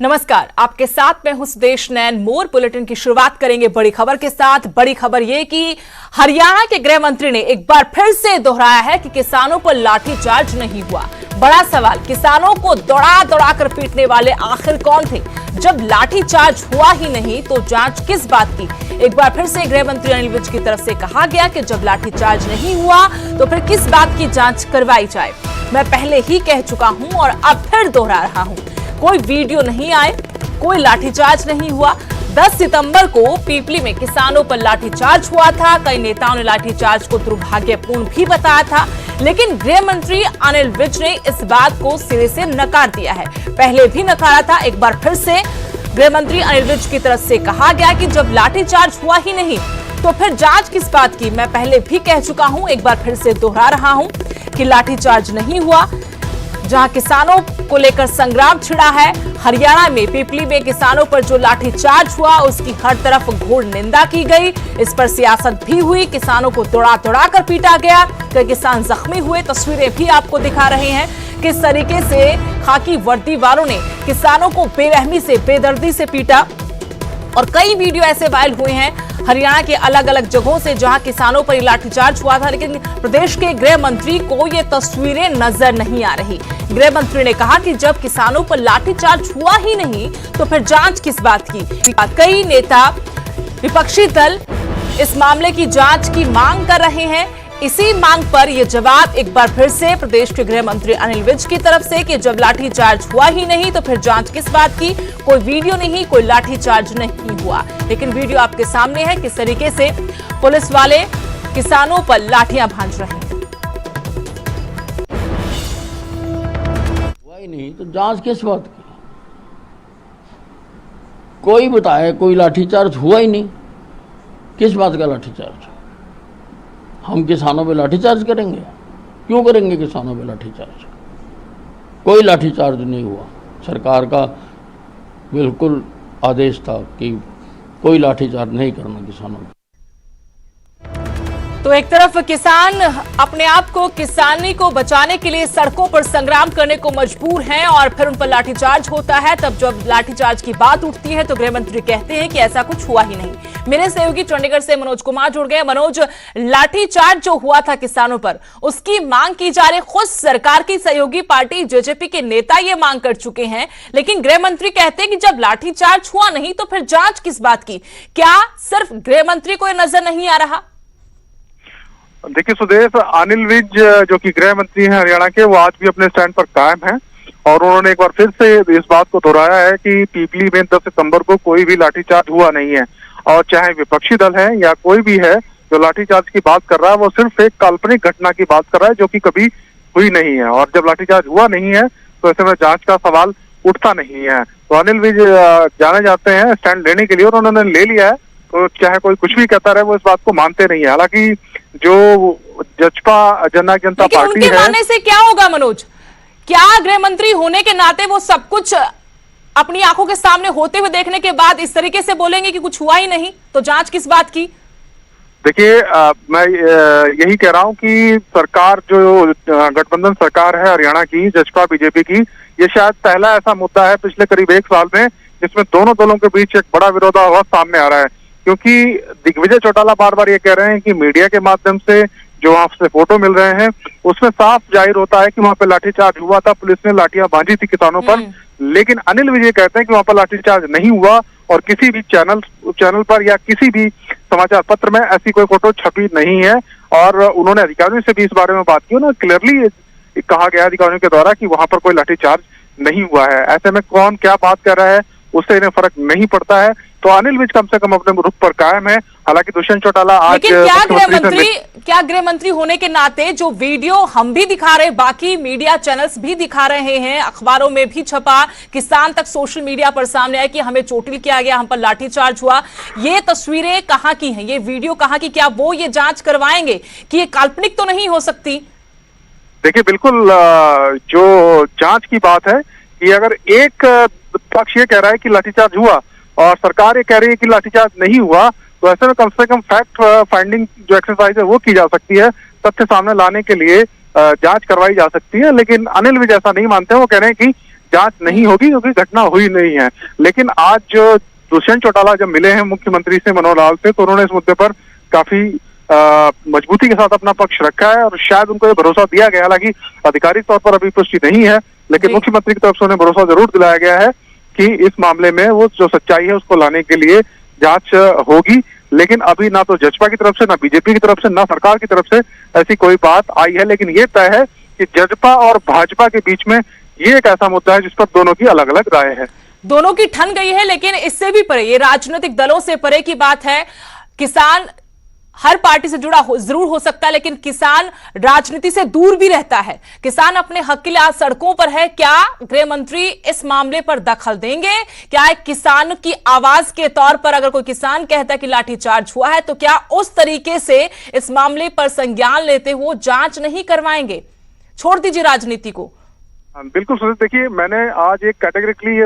नमस्कार, आपके साथ मैं हूं सुदेश नैन। मोर बुलेटिन की शुरुआत करेंगे बड़ी खबर के साथ। बड़ी खबर यह कि हरियाणा के गृह मंत्री ने एक बार फिर से दोहराया है कि किसानों पर लाठीचार्ज नहीं हुआ। बड़ा सवाल, किसानों को दौड़ा दौड़ा कर पीटने वाले आखिर कौन थे? जब लाठीचार्ज हुआ ही नहीं तो जांच किस बात की? एक बार फिर से गृह मंत्री अनिल विज की तरफ से कहा गया कि जब लाठीचार्ज नहीं हुआ तो फिर किस बात की जांच करवाई जाए। मैं पहले ही कह चुका हूं और अब फिर दोहरा रहा हूं, कोई वीडियो नहीं आए, कोई लाठीचार्ज नहीं हुआ। 10 सितंबर को पीपली में किसानों पर लाठीचार्ज हुआ था। कई नेताओं ने लाठीचार्ज को दुर्भाग्यपूर्ण भी बताया था, लेकिन गृह मंत्री अनिल विज ने इस बात को सिरे से नकार दिया है। पहले भी नकारा था, एक बार फिर से गृह मंत्री अनिल विज की तरफ से कहा गया कि जब लाठीचार्ज हुआ ही नहीं तो फिर जांच किस बात की? मैं पहले भी कह चुका हूं, एक बार फिर से दोहरा रहा हूं कि लाठीचार्ज नहीं हुआ। जहां किसानों को लेकर संग्राम छिड़ा है, हरियाणा में पीपली में किसानों पर जो लाठीचार्ज हुआ उसकी हर तरफ घोर निंदा की गई। इस पर सियासत भी हुई, किसानों को दौड़ा दौड़ा कर पीटा गया, कई किसान जख्मी हुए। तस्वीरें भी आपको दिखा रहे हैं किस तरीके से खाकी वर्दी वालों ने किसानों को बेरहमी से, बेदर्दी से पीटा। और कई वीडियो ऐसे वायरल हुए हैं हरियाणा के अलग अलग जगहों से जहां किसानों पर लाठीचार्ज हुआ था, लेकिन प्रदेश के गृह मंत्री को ये तस्वीरें नजर नहीं आ रही। गृह मंत्री ने कहा कि जब किसानों पर लाठीचार्ज हुआ ही नहीं तो फिर जांच किस बात की? कई नेता, विपक्षी दल इस मामले की जांच की मांग कर रहे हैं। इसी मांग पर यह जवाब एक बार फिर से प्रदेश के गृह मंत्री अनिल विज की तरफ से कि जब लाठीचार्ज हुआ ही नहीं तो फिर जांच किस बात की? कोई वीडियो नहीं, कोई लाठीचार्ज नहीं हुआ, लेकिन वीडियो आपके सामने है किस तरीके से पुलिस वाले किसानों पर लाठियां भांज रहे हैं। हुआ ही नहीं तो जांच किस बात की? कोई बताए कोई लाठीचार्ज हुआ ही नहीं, किस बात का लाठीचार्ज? हम किसानों पे लाठीचार्ज करेंगे? क्यों करेंगे किसानों पे लाठीचार्ज? कोई लाठीचार्ज नहीं हुआ। सरकार का बिल्कुल आदेश था कि कोई लाठीचार्ज नहीं करना किसानों पे। तो एक तरफ किसान अपने आप को, किसानी को बचाने के लिए सड़कों पर संग्राम करने को मजबूर हैं और फिर उन पर लाठीचार्ज होता है। तब जब लाठीचार्ज की बात उठती है तो गृह मंत्री कहते हैं कि ऐसा कुछ हुआ ही नहीं। मेरे सहयोगी चंडीगढ़ से मनोज कुमार जुड़ गए। मनोज, लाठीचार्ज जो हुआ था किसानों पर, उसकी मांग की जा रही, खुद सरकार की सहयोगी पार्टी जेजेपी के नेता ये मांग कर चुके हैं, लेकिन गृह मंत्री कहते हैं कि जब लाठीचार्ज हुआ नहीं तो फिर जांच किस बात की? क्या सिर्फ गृह मंत्री को यह नजर नहीं आ रहा? देखिए सुदेश, अनिल विज जो कि गृह मंत्री हैं हरियाणा के, वो आज भी अपने स्टैंड पर कायम हैं और उन्होंने एक बार फिर से इस बात को दोहराया है कि पीपली में 10 सितंबर को कोई भी लाठीचार्ज हुआ नहीं है। और चाहे विपक्षी दल है या कोई भी है जो लाठीचार्ज की बात कर रहा है, वो सिर्फ एक काल्पनिक घटना की बात कर रहा है जो कि कभी हुई नहीं है। और जब लाठीचार्ज हुआ नहीं है तो ऐसे में जांच का सवाल उठता नहीं है। तो अनिल विज जाने जाते हैं स्टैंड लेने के लिए और उन्होंने ले लिया है। तो चाहे कोई कुछ भी कहता रहे, वो इस बात को मानते नहीं है। हालांकि जो जजपा जनता पार्टी उनके मानने से क्या होगा मनोज? क्या गृह मंत्री होने के नाते वो सब कुछ अपनी आंखों के सामने होते हुए देखने के बाद इस तरीके से बोलेंगे कि कुछ हुआ ही नहीं, तो जांच किस बात की? देखिए, मैं यही कह रहा हूं कि सरकार जो गठबंधन सरकार है हरियाणा की, जजपा बीजेपी की, ये शायद पहला ऐसा मुद्दा है पिछले करीब 1 साल में जिसमें दोनों दलों के बीच एक बड़ा विरोधाभास सामने आ रहा है। क्योंकि दिग्विजय चौटाला बार बार ये कह रहे हैं कि मीडिया के माध्यम से जो वहां से फोटो मिल रहे हैं उसमें साफ जाहिर होता है कि वहां पे लाठीचार्ज हुआ था, पुलिस ने लाठियां बांधी थी किसानों पर। लेकिन अनिल विज कहते हैं कि वहां पर लाठीचार्ज नहीं हुआ और किसी भी चैनल पर या किसी भी समाचार पत्र में ऐसी कोई फोटो छपी नहीं है। और उन्होंने अधिकारियों से भी इस बारे में बात की, उन्होंने क्लियरली कहा गया अधिकारियों के द्वारा कि वहां पर कोई लाठीचार्ज नहीं हुआ है। ऐसे में कौन क्या बात कर रहा है उससे इन्हें फर्क नहीं पड़ता है। तो अनिल विज कम से कम अपने रुख पर कायम है। हालांकि दुष्यंत चौटाला आज, लेकिन क्या गृह मंत्री होने के नाते जो वीडियो हम भी दिखा रहे, बाकी मीडिया चैनल्स भी दिखा रहे हैं, अखबारों में भी छपा, किसान तक सोशल मीडिया पर सामने आया कि हमें चोटिल किया गया, हम पर लाठीचार्ज हुआ, ये तस्वीरें कहां की हैं, ये वीडियो कहां की? क्या वो ये जांच करवाएंगे कि ये काल्पनिक तो नहीं हो सकती? देखिए, बिल्कुल जो जांच की बात है कि अगर एक पक्ष ये कह रहा है कि लाठीचार्ज हुआ और सरकार ये कह रही है कि लाठीचार्ज नहीं हुआ, तो ऐसे में कम से कम फैक्ट फाइंडिंग जो एक्सरसाइज है वो की जा सकती है, तथ्य सामने लाने के लिए जांच करवाई जा सकती है। लेकिन अनिल विज ऐसा नहीं मानते हैं। वो कह रहे हैं कि जांच नहीं होगी क्योंकि घटना हुई नहीं है। लेकिन आज जो दुष्यंत चौटाला जब मिले हैं मुख्यमंत्री से, मनोहर लाल से, तो उन्होंने इस मुद्दे पर काफी मजबूती के साथ अपना पक्ष रखा है और शायद उनको ये भरोसा दिया गया, हालांकि आधिकारिक तौर पर अभी पुष्टि नहीं है, लेकिन मुख्यमंत्री की तरफ से उन्हें भरोसा जरूर दिलाया गया है कि इस मामले में वो जो सच्चाई है उसको लाने के लिए जांच होगी। लेकिन अभी ना तो जजपा की तरफ से, ना बीजेपी की तरफ से, ना सरकार की तरफ से ऐसी कोई बात आई है। लेकिन ये तय है कि जजपा और भाजपा के बीच में ये एक ऐसा मुद्दा है जिस पर दोनों की अलग अलग राय है। दोनों की ठन गई है, लेकिन इससे भी परे, ये राजनीतिक दलों से परे की बात है। किसान हर पार्टी से जुड़ा जरूर हो सकता है, लेकिन किसान राजनीति से दूर भी रहता है। किसान अपने हक के लिए आज सड़कों पर है। क्या गृह मंत्री इस मामले पर दखल देंगे? क्या एक किसान की आवाज के तौर पर अगर कोई किसान कहता है कि लाठीचार्ज हुआ है, तो क्या उस तरीके से इस मामले पर संज्ञान लेते हुए जांच नहीं करवाएंगे? छोड़ दीजिए राजनीति को। बिल्कुल सुनील, देखिए मैंने आज एक कैटेगरिकली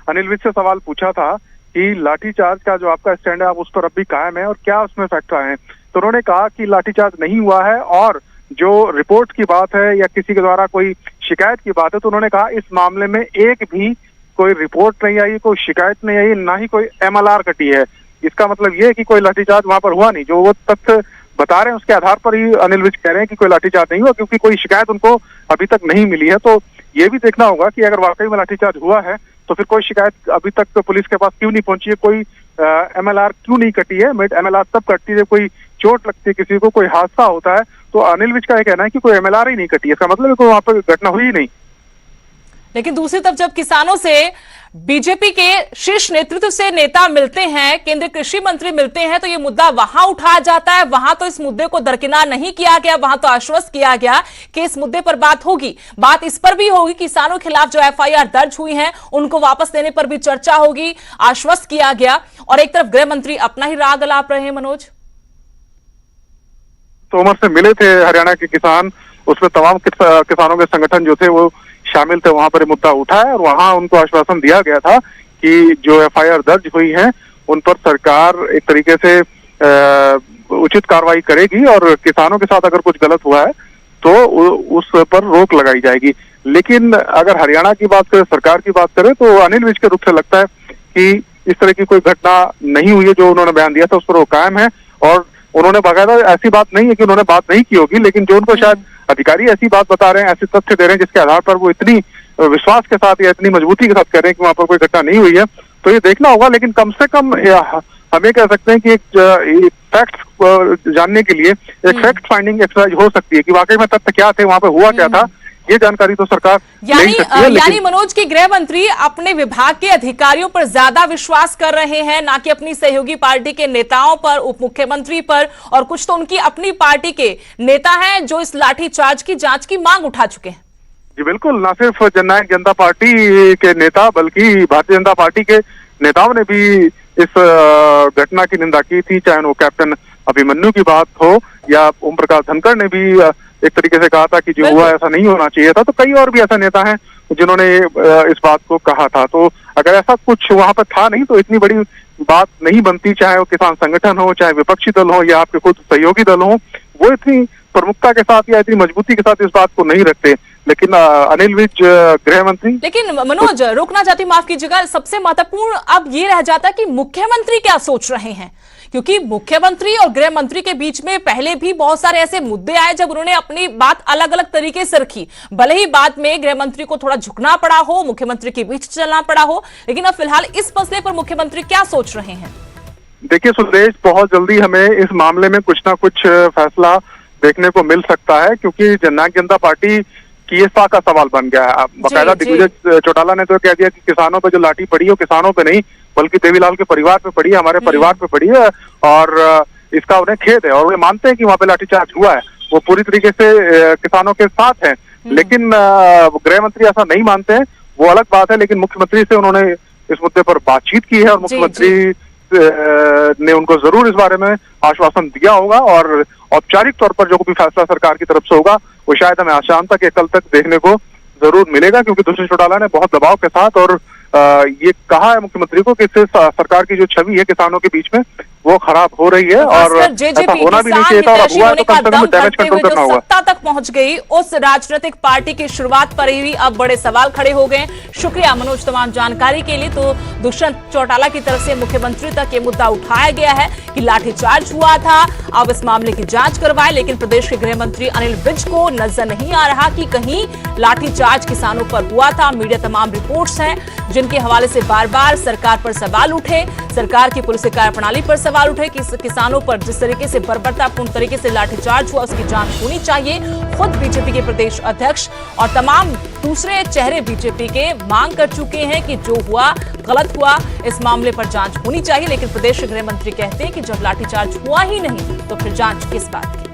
अनिल विज से सवाल पूछा था कि लाठीचार्ज का जो आपका स्टैंड है आप उस पर अब भी कायम है और क्या उसमें फैक्टर आए हैं, तो उन्होंने कहा कि लाठीचार्ज नहीं हुआ है और जो रिपोर्ट की बात है या किसी के द्वारा कोई शिकायत की बात है, तो उन्होंने कहा इस मामले में एक भी कोई रिपोर्ट नहीं आई, कोई शिकायत नहीं आई, ना ही कोई MLR कटी है। इसका मतलब ये है कि कोई लाठीचार्ज वहां पर हुआ नहीं। जो वो तथ्य बता रहे हैं उसके आधार पर ही अनिल विज कह रहे हैं कि कोई लाठीचार्ज नहीं हुआ, क्योंकि कोई शिकायत उनको अभी तक नहीं मिली है। तो ये भी देखना होगा कि अगर वाकई में लाठीचार्ज हुआ है तो फिर कोई शिकायत अभी तक तो पुलिस के पास क्यों नहीं पहुंची है, कोई MLR क्यों नहीं कटी है। MLR तब कटती है जब कोई चोट लगती है किसी को, कोई हादसा होता है। तो अनिल विज का यह कहना है कि कोई MLR ही नहीं कटी है, इसका मतलब है कोई वहां पर घटना हुई ही नहीं। लेकिन दूसरी तरफ जब किसानों से बीजेपी के शीर्ष नेतृत्व से नेता मिलते हैं, केंद्रीय कृषि मंत्री मिलते हैं, तो ये मुद्दा वहां उठाया जाता है। वहां तो इस मुद्दे को दरकिनार नहीं किया गया, वहां तो आश्वस्त किया गया कि इस मुद्दे पर बात होगी। बात इस पर भी होगी, किसानों के खिलाफ जो FIR दर्ज हुई हैं उनको वापस लेने पर भी चर्चा होगी, आश्वस्त किया गया। और एक तरफ गृह मंत्री अपना ही राग अलाप रहे हैं। मनोज, तोमर से मिले थे हरियाणा के किसान, उसमें तमाम किसानों के संगठन जो थे वो शामिल थे, वहां पर ये मुद्दा उठा है और वहां उनको आश्वासन दिया गया था कि जो FIR दर्ज हुई है उन पर सरकार एक तरीके से उचित कार्रवाई करेगी और किसानों के साथ अगर कुछ गलत हुआ है तो उस पर रोक लगाई जाएगी। लेकिन अगर हरियाणा की बात करें, सरकार की बात करें, तो अनिल विज के रुख से लगता है कि इस तरह की कोई घटना नहीं हुई है। जो उन्होंने बयान दिया था उस पर वो कायम है और उन्होंने बाकायदा, ऐसी बात नहीं है कि उन्होंने बात नहीं की होगी, लेकिन जो उनको शायद अधिकारी ऐसी बात बता रहे हैं, ऐसे तथ्य दे रहे हैं जिसके आधार पर वो इतनी विश्वास के साथ या इतनी मजबूती के साथ कह रहे हैं कि वहां पर कोई घटना नहीं हुई है, तो ये देखना होगा। लेकिन कम से कम हमें कह सकते हैं कि एक फैक्ट जानने के लिए एक फैक्ट फाइंडिंग एक्सरसाइज हो सकती है कि वाकई में तथ्य क्या थे, वहां पर हुआ क्या था। ये जानकारी तो सरकार यानी मनोज की गृह मंत्री अपने विभाग के अधिकारियों पर ज्यादा विश्वास कर रहे हैं, ना कि अपनी सहयोगी पार्टी के नेताओं पर, उप मुख्यमंत्री पर, और कुछ तो उनकी अपनी पार्टी के नेता हैं जो इस लाठीचार्ज की जांच की मांग उठा चुके हैं। जी बिल्कुल, ना सिर्फ जननायक जनता पार्टी के नेता बल्कि भारतीय जनता पार्टी के नेताओं ने भी इस घटना की निंदा की थी, चाहे वो कैप्टन अभिमन्यु की बात हो या ओम प्रकाश धनखड़ ने भी एक तरीके से कहा था कि जो हुआ ऐसा नहीं होना चाहिए था। तो कई और भी ऐसे नेता हैं जिन्होंने इस बात को कहा था। तो अगर ऐसा कुछ वहां पर था नहीं तो इतनी बड़ी बात नहीं बनती, चाहे वो किसान संगठन हो, चाहे विपक्षी दल हो या आपके खुद सहयोगी दल हो, वो इतनी प्रमुखता के साथ या इतनी मजबूती के साथ इस बात को नहीं रखते। लेकिन अनिल विज गृह मंत्री, लेकिन मनोज रोकना चाहती, माफ कीजिएगा, सबसे महत्वपूर्ण अब ये रह जाता है कि मुख्यमंत्री क्या सोच रहे हैं, क्योंकि मुख्यमंत्री और गृह मंत्री के बीच में पहले भी बहुत सारे ऐसे मुद्दे आए जब उन्होंने अपनी बात अलग अलग तरीके से रखी। भले ही बाद में गृह मंत्री को थोड़ा झुकना पड़ा हो, मुख्यमंत्री के बीच चलना पड़ा हो, लेकिन अब फिलहाल इस मसले पर मुख्यमंत्री क्या सोच रहे हैं? देखिए सुदेश, बहुत जल्दी हमें इस मामले में कुछ ना कुछ फैसला देखने को मिल सकता है, क्योंकि जननायक जनता पार्टी की ये का सवाल बन गया है। बाकायदा दिग्विजय चौटाला ने तो कह दिया कि किसानों पे जो लाठी पड़ी है वो किसानों पे नहीं बल्कि देवीलाल के परिवार पे पड़ी है, हमारे परिवार पे पड़ी है और इसका उन्हें खेद है और वे मानते हैं कि वहां पे लाठीचार्ज हुआ है, वो पूरी तरीके से किसानों के साथ हैं। लेकिन गृह मंत्री ऐसा नहीं मानते हैं, वो अलग बात है। लेकिन मुख्यमंत्री से उन्होंने इस मुद्दे पर बातचीत की है और मुख्यमंत्री ने उनको जरूर इस बारे में आश्वासन दिया होगा और औपचारिक तौर पर जो भी फैसला सरकार की तरफ से होगा वो शायद हमें आज शाम तक या कल तक देखने को जरूर मिलेगा, क्योंकि दुष्यंत चौटाला ने बहुत दबाव के साथ और ये कहा है मुख्यमंत्री को कि इससे सरकार की जो छवि है किसानों के बीच में वो खराब हो रही है और ऐसा जेजेपी होना भी नहीं चाहिए था, और अब हुआ है तो कम से कम डैमेज कंट्रोल करना होगा। सत्ता तक पहुंच गई उस राजनीतिक पार्टी की शुरुआत पर ही अब बड़े सवाल खड़े हो गए। शुक्रिया मनोज तमाम जानकारी के लिए। तो दुष्यंत चौटाला की तरफ से मुख्यमंत्री तक ये मुद्दा उठाया गया है कि लाठीचार्ज हुआ था, अब इस मामले की जांच करवाए, लेकिन प्रदेश के गृह मंत्री अनिल विज को नजर नहीं आ रहा कि कहीं लाठीचार्ज किसानों पर हुआ था। मीडिया तमाम रिपोर्ट्स हैं जिनके हवाले से बार बार सरकार पर सवाल उठे, सरकार की पुलिस कार्यप्रणाली पर सवाल उठे कि किसानों पर जिस तरीके से बर्बरतापूर्ण तरीके से लाठीचार्ज हुआ उसकी जांच होनी चाहिए। खुद बीजेपी के प्रदेश अध्यक्ष और तमाम दूसरे चेहरे बीजेपी के मांग कर चुके हैं कि जो हुआ गलत हुआ, इस मामले पर जांच होनी चाहिए। लेकिन प्रदेश के गृह मंत्री कहते हैं कि जब लाठीचार्ज हुआ ही नहीं तो फिर जांच किस बात की।